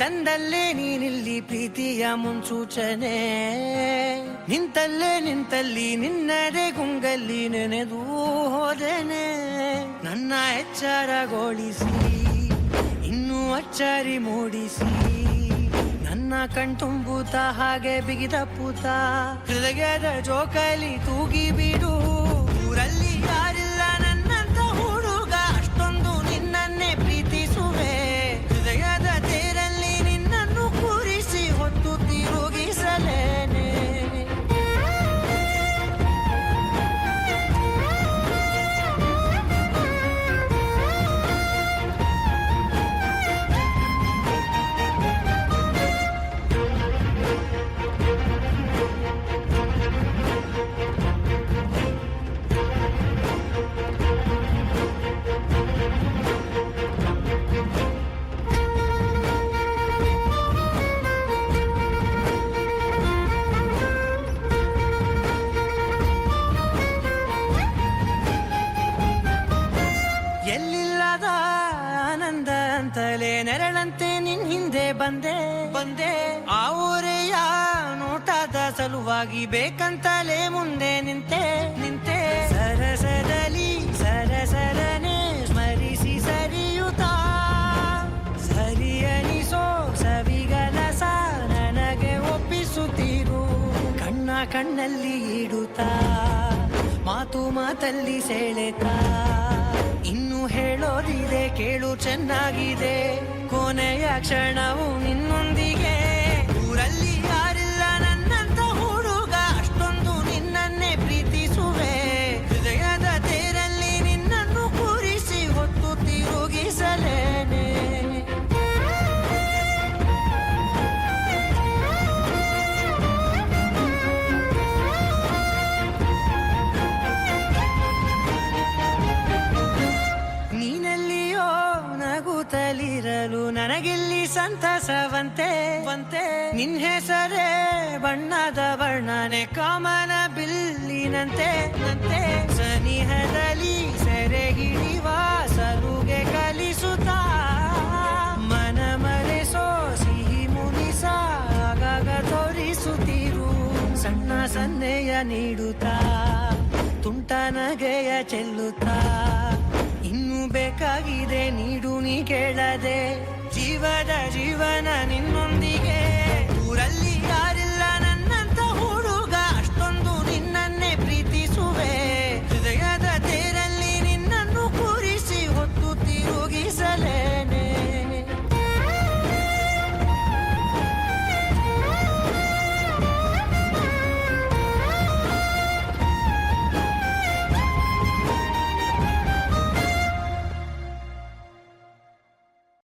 ತಂದಲ್ಲೇ ನೀನಿಲ್ಲಿ ಪ್ರೀತಿಯ ಮುನ್ಸೂಚನೆ, ನಿಂತಲ್ಲಿ ನಿನ್ನದೇ ಗುಂಗಲ್ಲಿ ನೆನೆದು ಹೋದೆನೆ. ನನ್ನ ಎಚ್ಚರಗೊಳಿಸಿ ಇನ್ನೂ ಅಚ್ಚರಿ ಮೂಡಿಸಿ, ನನ್ನ ಕಣ್ತುಂಬುತ್ತ ಹಾಗೆ ಬಿಗಿದಪ್ಪುತ್ತ ಹೃದಯದ ಜೋಕಾಲಿ ತೂಗಿ ಬಿಡು. ಊರಲ್ಲಿ ಯಾರಿಲ್ಲ ನನ್ನಂತ ಹುಡುಗ, ಅಷ್ಟೊಂದು ನಿನ್ನನ್ನೇ ಪ್ರೀತಿಸುವೆ. ಹೃದಯದ ತೇರಲ್ಲಿ ನಿನ್ನನ್ನು ಕೂರಿಸಿ ಹೊತ್ತು ತಿರುಗಿಸಲೇನೆ. ಎಲ್ಲಿಲ್ಲದ ಆನಂದ ಅಂತಲೇ ನೆರಳಂತೆ ನಿನ್ ಹಿಂದೆ ಬಂದೆ. ಆ ಊರೆಯ ನೋಟದ ಸಲುವಾಗಿ ಬೇಕಂತಲೇ ಮುಂದೆ ನಿಂತೆ. ಸರಸದಲ್ಲಿ ಸರಸರನೆ ಸ್ಮರಿಸಿ ಸರಿಯುತ್ತಾ, ಸರಿಯನಿಸೋ ಸವಿಗಲಸ ನನಗೆ ಒಪ್ಪಿಸುತ್ತೀರು. ಕಣ್ಣಲ್ಲಿ ಇಡುತ್ತಾ, ಮಾತಲ್ಲಿ ಸೆಳೆತಾ, ಇನ್ನು ಹೇಳೋದಿದೆ ಕೇಳು ಚೆನ್ನಾಗಿದೆ. ಕೊನೆಯ ಕ್ಷಣವು ನಿನ್ನೊಂದಿಗೆ. ಊರಲ್ಲಿ ಯಾರಿಲ್ಲ ನನ್ನಂತ ಹುಡುಗ, ಅಷ್ಟೊಂದು ನಿನ್ನನ್ನೇ ಪ್ರೀತಿಸುವೆ. ಹೃದಯದ ತೇರಲ್ಲಿ ನಿನ್ನನ್ನು ಕೂರಿಸಿ ಹೊತ್ತು ತಿರುಗಿಸಲೇನೆ. ನೀನೆಲ್ಲಿಯೋ ನಗುತ್ತಲಿರಲು ನನಗಿಲ್ಲಿ ಸಂತಸವಂತೆ. ನಿನ್ ಹೆಸರೇ ಬಣ್ಣದ ವರ್ಣನೆ ಕಾಮನ ಬಿಲ್ಲಿನಂತೆ. ಸನಿಹದಲ್ಲಿ ಸೆರೆ ಹಿಡಿಯುವ ಸಲುಗೆ ಕಲಿಸುತ್ತಾ, ಮನ ಮರೆಸೋ ಸಿಹಿ ಮುನಿಸ ಆಗಾಗ ತೋರಿಸುತ್ತೀರು. ಸಣ್ಣ ಸನ್ನೆಯ ನೀಡುತ್ತಾ, ತುಂಟ ನಗೆಯ ಚೆಲ್ಲುತ್ತಾ, ಇನ್ನು ಬೇಕಾಗಿದೆ ನೀಡು ನೀ ಕೇಳದೆ. ಜೀವನ ನಿನ್ನೊಂದಿಗೆ. ಊರಲ್ಲಿ